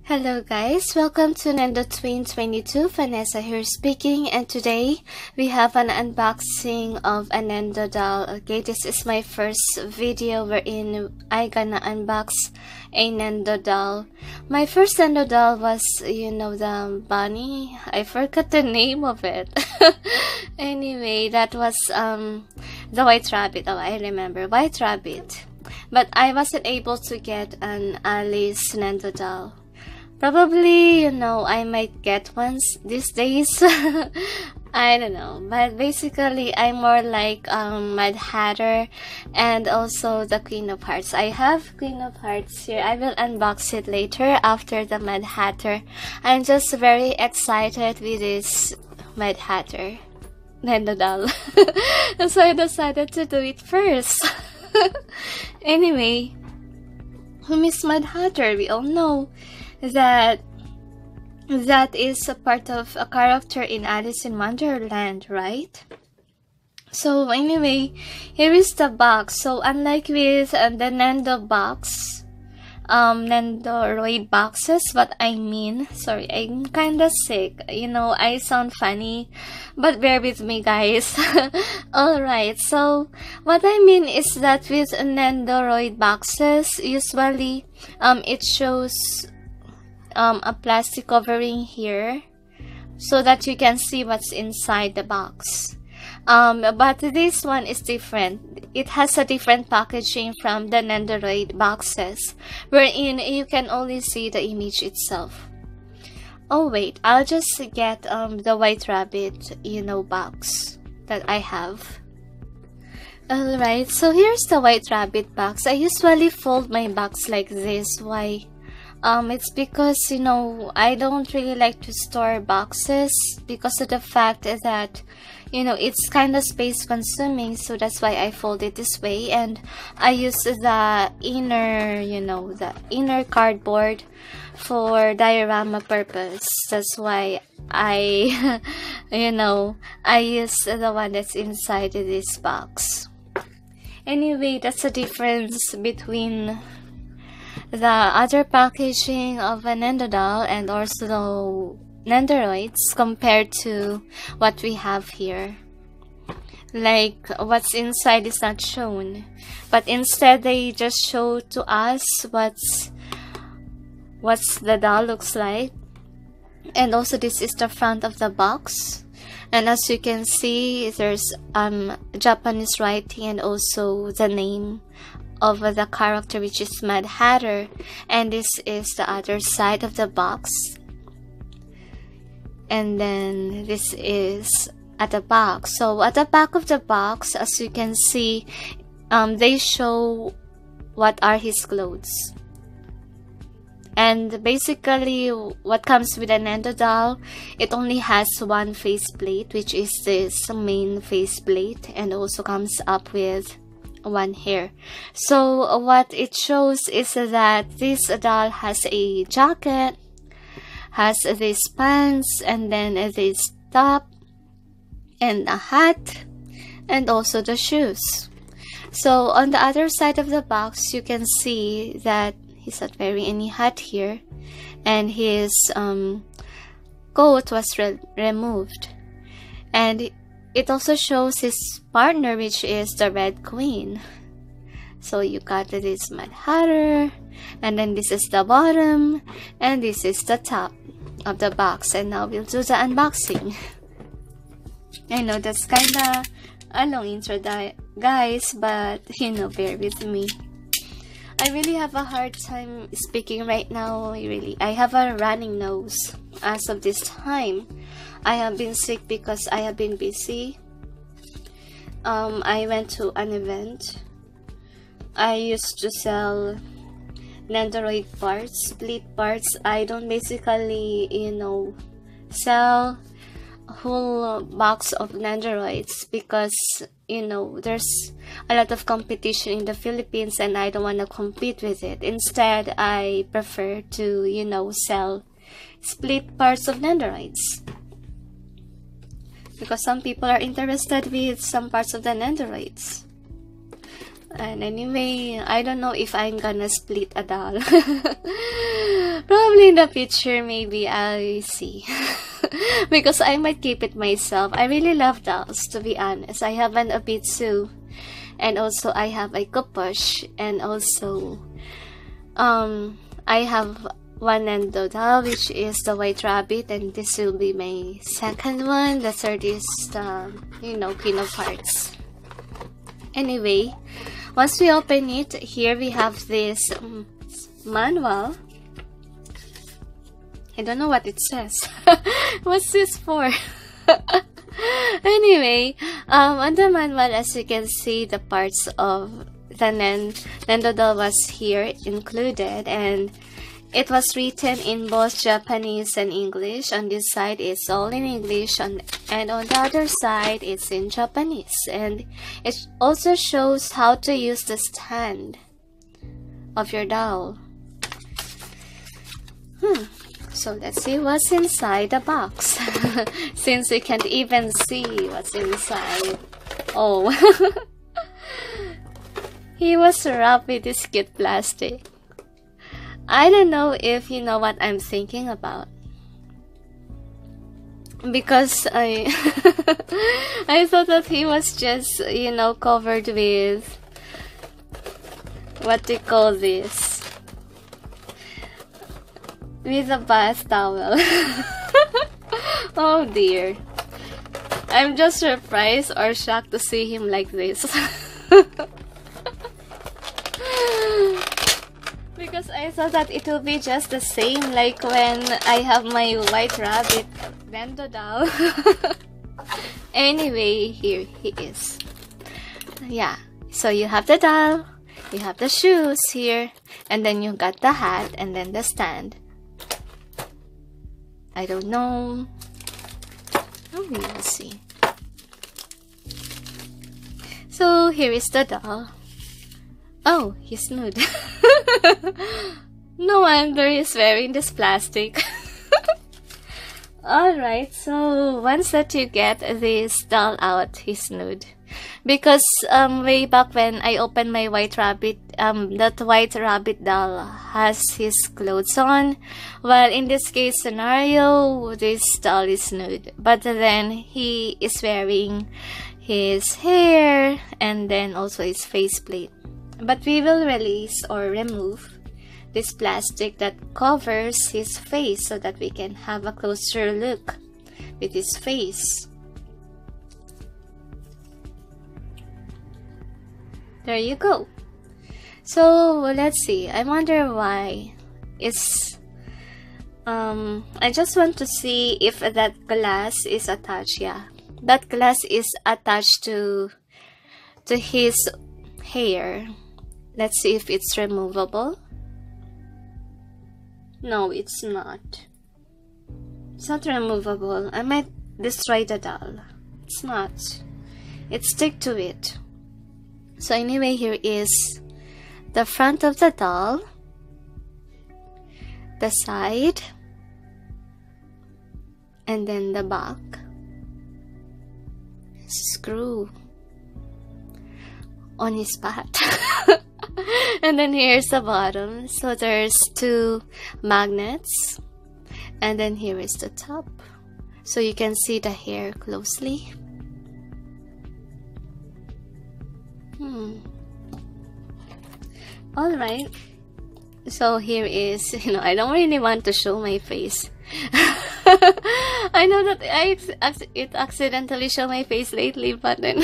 Hello guys, welcome to Nendo 2022. Vanessa here speaking, and today we have an unboxing of a Nendo doll. Okay, this is my first video wherein I gonna unbox a Nendo doll. My first Nendo doll was, the bunny. I forgot the name of it. Anyway, that was the White Rabbit. Oh, I remember, White Rabbit. But I wasn't able to get an Alice Nendo doll. Probably, I might get ones these days. I don't know. But basically, I'm more like Mad Hatter and also the Queen of Hearts. I have Queen of Hearts here. I will unbox it later after the Mad Hatter. I'm just very excited with this Mad Hatter Nendo doll. So I decided to do it first. Anyway, who is Mad Hatter? We all know that is a part of a character in Alice in Wonderland, right? So anyway, here is the box. So unlike with the Nendo box, Nendoroid boxes, what I mean, sorry, I'm kinda sick, I sound funny, but bear with me guys. Alright, so what I mean is that with Nendoroid boxes, usually it shows a plastic covering here so that you can see what's inside the box. But this one is different. It has a different packaging from the Nendoroid boxes, wherein you can only see the image itself. Oh wait, I'll just get the White Rabbit, box that I have. Alright, so here's the White Rabbit box. I usually fold my box like this. Why? It's because, I don't really like to store boxes because of the fact that, it's kind of space consuming, so that's why I fold it this way, and I use the inner, the inner cardboard for diorama purpose. That's why I, I use the one that's inside this box. Anyway, that's the difference between the other packaging of a Nendo doll and also Nendoroids compared to what we have here. Like, what's inside is not shown, but instead they just show to us what's the doll looks like. And also this is the front of the box, and as you can see, there's Japanese writing and also the name of the character, which is Mad Hatter, and this is the other side of the box, and then this is at the back. So at the back of the box, as you can see, they show what are his clothes. And basically, what comes with a Nendo doll, it only has one faceplate, which is this main faceplate, and also comes up with one hair. So what it shows is that this doll has a jacket, has this pants, and then this top, and a hat, and also the shoes. So on the other side of the box, you can see that he's not wearing any hat here, and his coat was removed, and it also shows his partner, which is the Red Queen. So you got this Mad Hatter, and then this is the bottom, and this is the top of the box. And now we'll do the unboxing. I know that's kinda a long intro, guys, but bear with me. I really have a hard time speaking right now. I have a running nose as of this time. I have been sick because I have been busy. I went to an event. I used to sell Nendoroid parts, split parts. I don't basically, sell a whole box of Nendoroids because, there's a lot of competition in the Philippines and I don't want to compete with it. Instead, I prefer to, sell split parts of Nendoroids, because some people are interested with some parts of the Nendoroids. And anyway, I don't know if I'm gonna split a doll. Probably in the future, maybe I see. Because I might keep it myself. I really love dolls, to be honest. I have an Obitsu, and also I have a Kupush, and also I have one Nendo doll, which is the White Rabbit, and this will be my second one. The third is the, Queen of Hearts. Anyway, once we open it, here we have this manual. I don't know what it says. What's this for? Anyway, on the manual, as you can see, the parts of the Nendo doll was here included, and it was written in both Japanese and English. On this side, it's all in English, and on the other side, it's in Japanese. And it also shows how to use the stand of your doll. So let's see what's inside the box. Since we can't even see what's inside. Oh. He was wrapped with this cute plastic. I don't know if you know what I'm thinking about. Because I thought that he was just, covered with, what do you call this? With a bath towel. Oh dear. I'm just surprised or shocked to see him like this. Because I thought that it will be just the same like when I have my White Rabbit Nendo doll. Anyway, here he is. Yeah, so you have the doll, you have the shoes here, and then you got the hat and then the stand. I don't know. Oh, we will see. So here is the doll. Oh, he's nude. No wonder he's wearing this plastic. Alright, so once that you get this doll out, he's nude. Because way back when I opened my White Rabbit, that White Rabbit doll has his clothes on. Well, in this case scenario, this doll is nude. But then he is wearing his hair and then also his faceplate. But we will release or remove this plastic that covers his face so that we can have a closer look with his face. There you go. So let's see. I wonder why it's I just want to see if that glass is attached. Yeah, that glass is attached to his hair. Let's see if it's removable. No, it's not. It's not removable. I might destroy the doll. It's not. It stick to it. So anyway, here is the front of the doll, the side, and then the back. Screw on his butt. And then here's the bottom. So there's two magnets, and then here is the top, so you can see the hair closely. Alright, so here is, I don't really want to show my face. I know that it accidentally showed my face lately, but then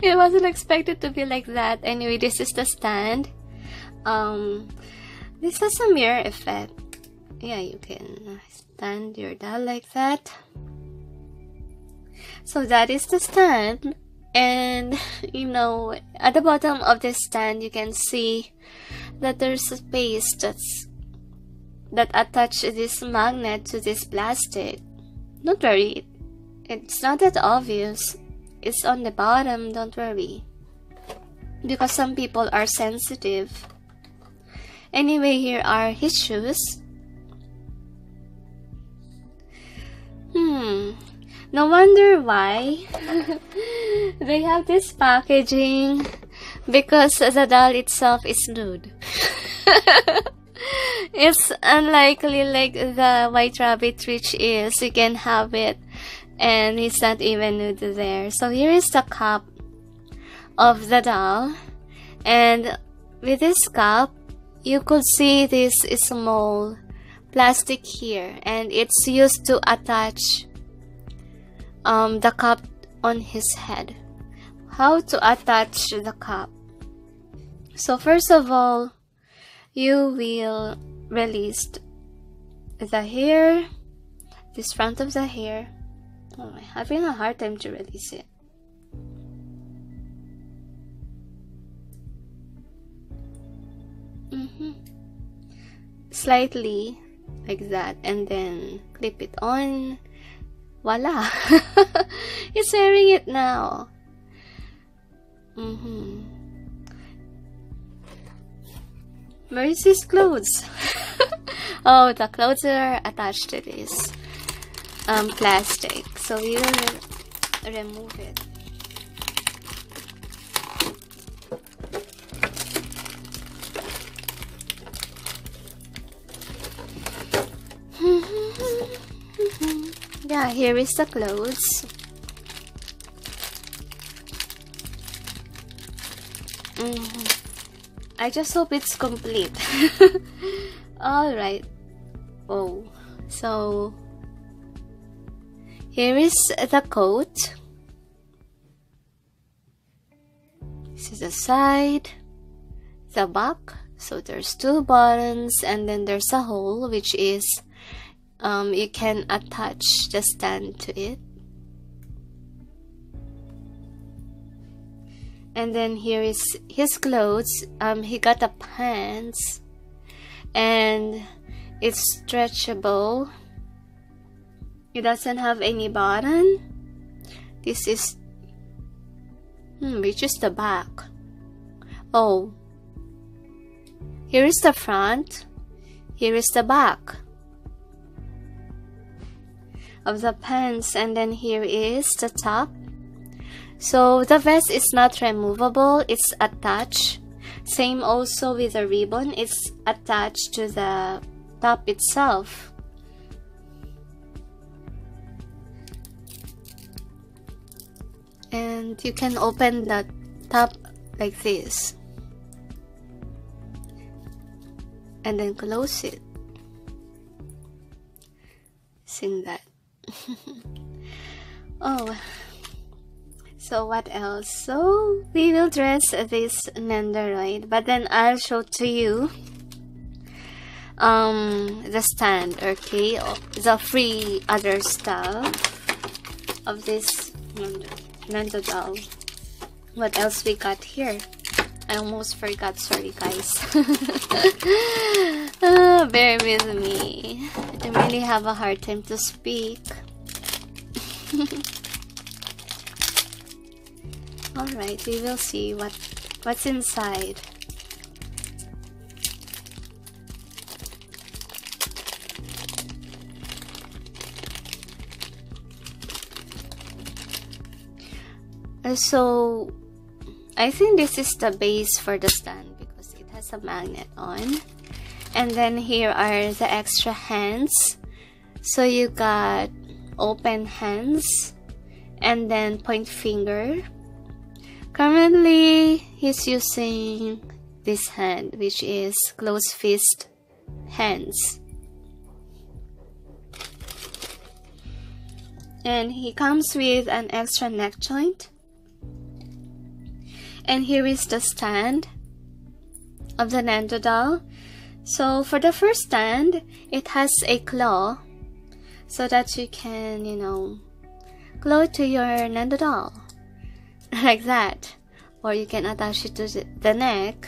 it wasn't expected to be like that. Anyway, this is the stand. This has a mirror effect. Yeah, you can stand your doll like that. So that is the stand. And at the bottom of this stand, you can see that there's a space that attach this magnet to this plastic. Don't worry, it's not that obvious. It's on the bottom, don't worry, because some people are sensitive. Anyway, here are his shoes. No wonder why they have this packaging, because the doll itself is nude. It's unlikely like the white rabbit, which is you can have it and it's not even nude there. So here is the cup of the doll, and with this cup you could see this small plastic here, and it's used to attach the cup on his head. How to attach the cup? So first of all, you will release the hair, this front of the hair. Oh, I'm having a hard time to release it. Slightly like that, and then clip it on. Voila! He's wearing it now. Where is his clothes? Oh, the clothes are attached to this plastic, so we will remove it. Yeah, here is the clothes. I just hope it's complete. Alright. Oh, so here is the coat. This is the side, the back. So there's two buttons, and then there's a hole, which is you can attach the stand to it. And then here is his clothes. He got a pants, and it's stretchable. It doesn't have any button. This is which is the back. Oh, here is the front, here is the back of the pants, and then here is the top. So the vest is not removable, it's attached. Same also with the ribbon, it's attached to the top itself. And you can open the top like this and then close it. Sing that. Oh, so what else? So we will dress this Nendo, but then I'll show to you the stand, okay, the free other stuff of this Nendo doll. What else we got here? I almost forgot, sorry guys. Bear with me, I really have a hard time to speak. Alright, we will see what's inside. So I think this is the base for the stand because it has a magnet on. And then here are the extra hands. So you got open hands and then point finger. Currently he's using this hand, which is closed fist hands. And he comes with an extra neck joint. And here is the stand of the Nendo doll. So for the first stand, it has a claw so that you can, you know, claw it to your Nendo doll like that, or you can attach it to the neck.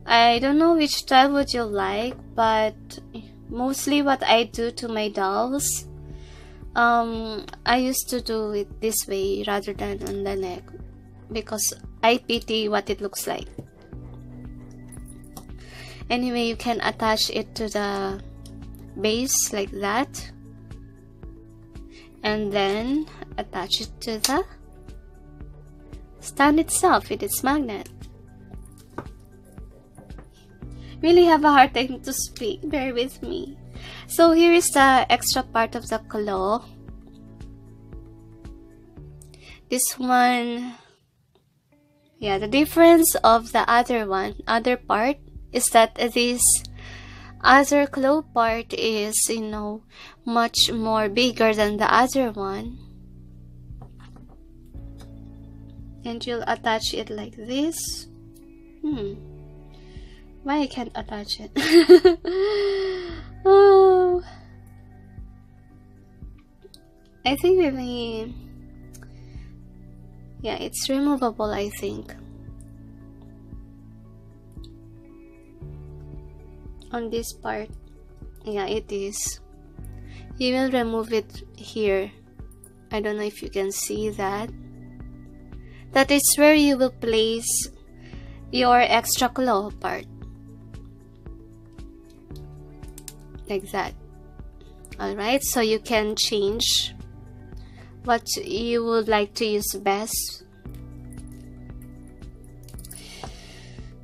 I don't know which style would you like, but mostly what I do to my dolls, I used to do it this way rather than on the neck because I pity what it looks like. Anyway, you can attach it to the base like that, and then attach it to the stand itself with its magnet. Really have a hard time to speak. Bear with me. So here is the extra part of the claw. This one, yeah, the difference of the other part is that this other claw part is, you know, much more bigger than the other one. And you'll attach it like this. Why I can't attach it? Oh, I think maybe, yeah, it's removable, I think. On this part, yeah, it is. You will remove it here. I don't know if you can see that. That is where you will place your extra claw part. Like that. Alright, so you can change what you would like to use best.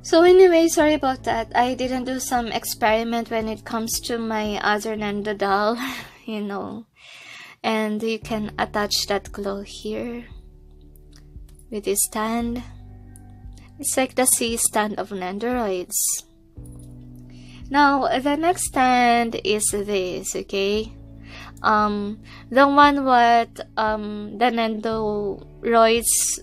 So anyway, sorry about that. I didn't do some experiment when it comes to my other Nendo doll, you know. And you can attach that claw here with this stand. It's like the C stand of Nendoroids. Now the next stand is this, okay? The one what the Nendoroids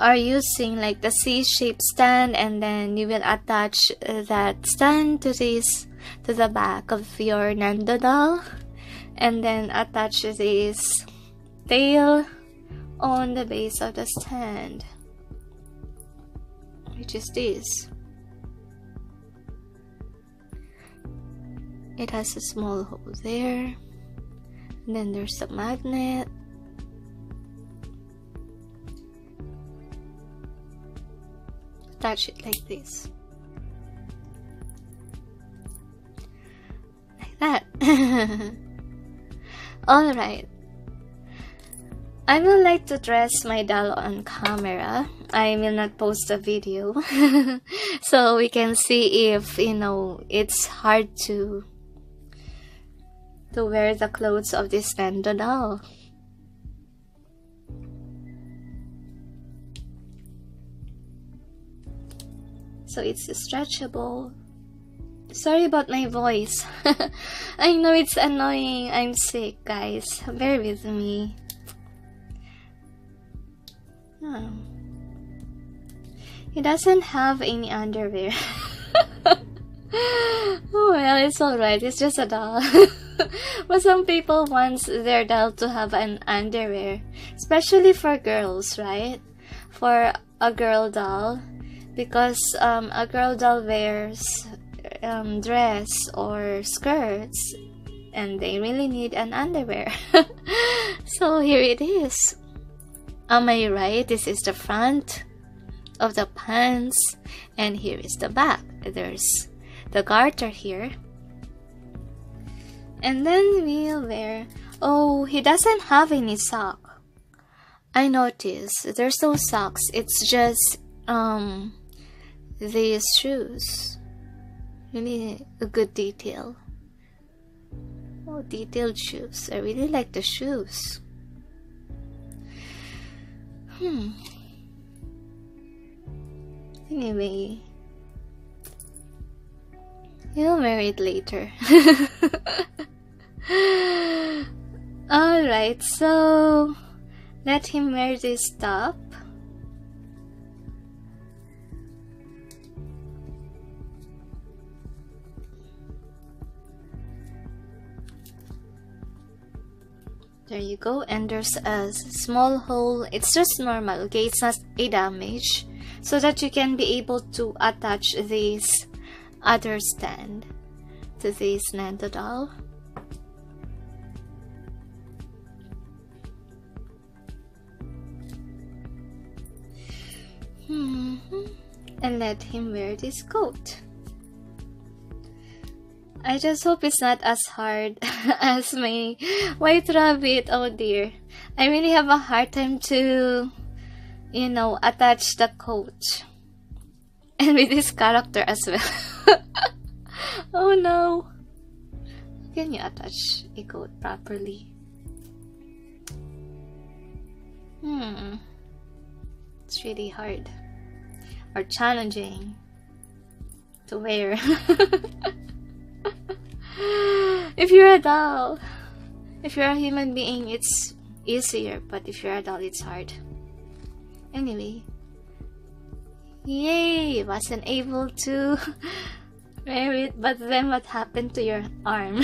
are using, like the C-shaped stand, and then you will attach that stand to the back of your Nendo doll, and then attach this tail on the base of the stand, which is this. It has a small hole there, and then there's a magnet. Attach it like this, like that. Alright, I would like to dress my doll on camera. I will not post a video so we can see if, you know, it's hard to wear the clothes of this Nendo doll. So it's stretchable. Sorry about my voice. I know it's annoying. I'm sick, guys. Bear with me. He doesn't have any underwear. Oh well, it's alright. It's just a doll. But some people want their doll to have an underwear, especially for girls, right? For a girl doll, because a girl doll wears dress or skirts, and they really need an underwear. So here it is. Am I right? This is the front of the pants, and here is the back. There's the garter here, and then we'll wear. Oh, he doesn't have any sock. I noticed there's no socks. It's just these shoes. Really a good detail. Oh, detailed shoes. I really like the shoes. Anyway, you'll wear it later. Alright, so let him wear this top. There you go, and there's a small hole. It's just normal, okay? It's not a damage, so that you can be able to attach this other stand to this Nendo doll. And let him wear this coat. I just hope it's not as hard as my white rabbit. Oh dear. I really have a hard time to, you know, attach the coat. And with his character as well. Oh no. Can you attach a goat properly? It's really hard or challenging to wear. If you're a doll, if you're a human being, it's easier, but if you're a doll, it's hard. Anyway, yay, wasn't able to wear it, but then what happened to your arm?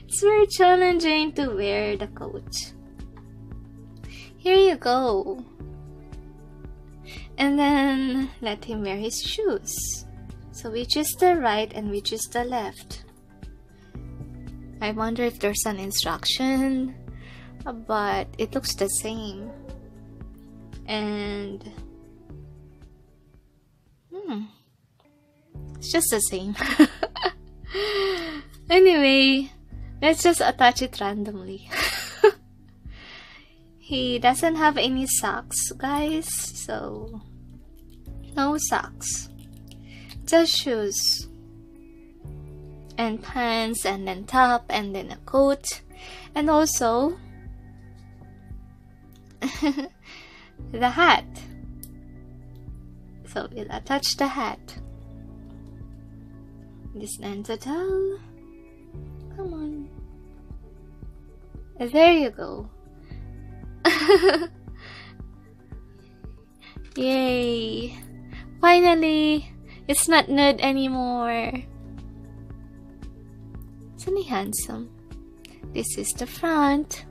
It's very challenging to wear the coat. Here you go. And then let him wear his shoes. So which is the right and which is the left? I wonder if there's an instruction, but it looks the same. And it's just the same. Anyway, let's just attach it randomly. He doesn't have any socks, guys, so no socks, just shoes and pants, and then top, and then a coat, and also the hat. So we'll attach the hat. This Nendo doll. Come on. There you go. Yay! Finally, it's not nude anymore. Isn't he handsome? This is the front.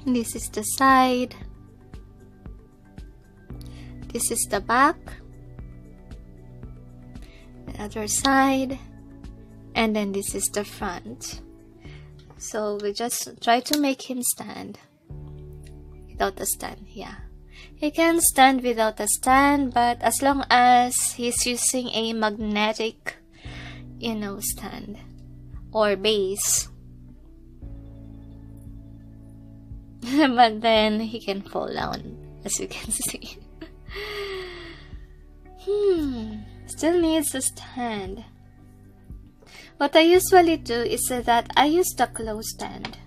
This is the side. This is the back. The other side. And then this is the front. So we just try to make him stand without a stand. Yeah, he can stand without a stand, but as long as he's using a magnetic, stand or base. But then he can fall down, as you can see. Still needs a stand. What I usually do is that I use the clothes stand,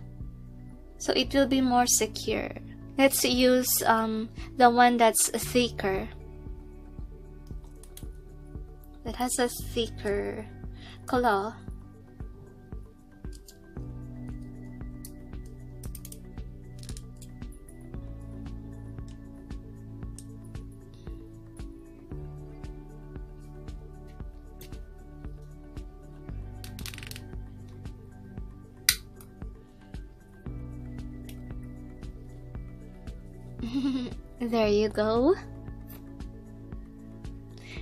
so it will be more secure. Let's use the one that's thicker, that has a thicker claw. There you go.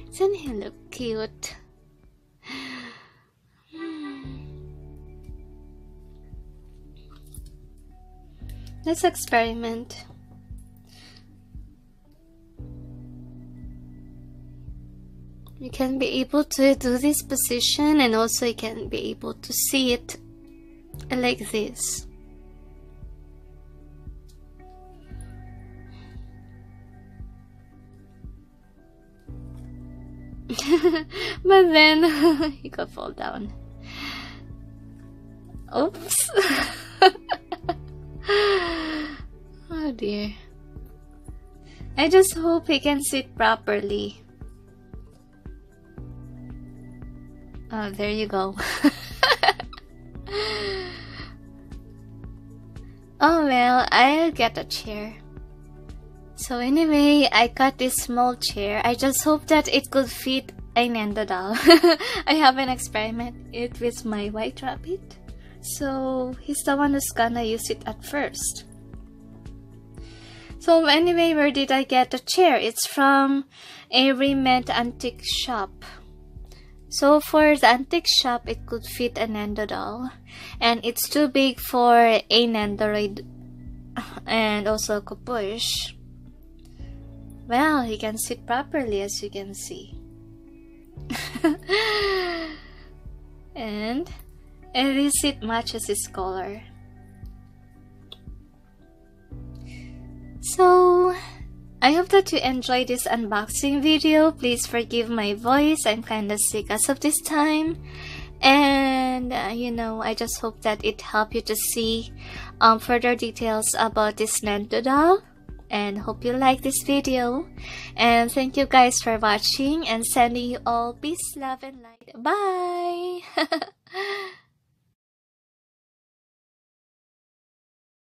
Doesn't he look cute? Let's experiment. You can be able to do this position, and also you can be able to see it like this. But then he could fall down. Oops. Oh dear. I just hope he can sit properly. Oh, there you go. Oh well, I'll get a chair. So anyway, I got this small chair. I just hope that it could fit a Nendo doll. I haven't experimented it with my white rabbit, so he's the one who's gonna use it at first. So anyway, where did I get the chair? It's from a remnant antique shop. So for the antique shop, it could fit a Nendo doll, and it's too big for a Nendoroid and also a capuche. Well, he can sit properly, as you can see. And this seat matches his color. So I hope that you enjoyed this unboxing video. Please forgive my voice. I'm kinda sick as of this time. And you know, I just hope that it helped you to see further details about this Nendo doll. And hope you like this video. And thank you guys for watching, and sending you all peace, love, and light. Bye!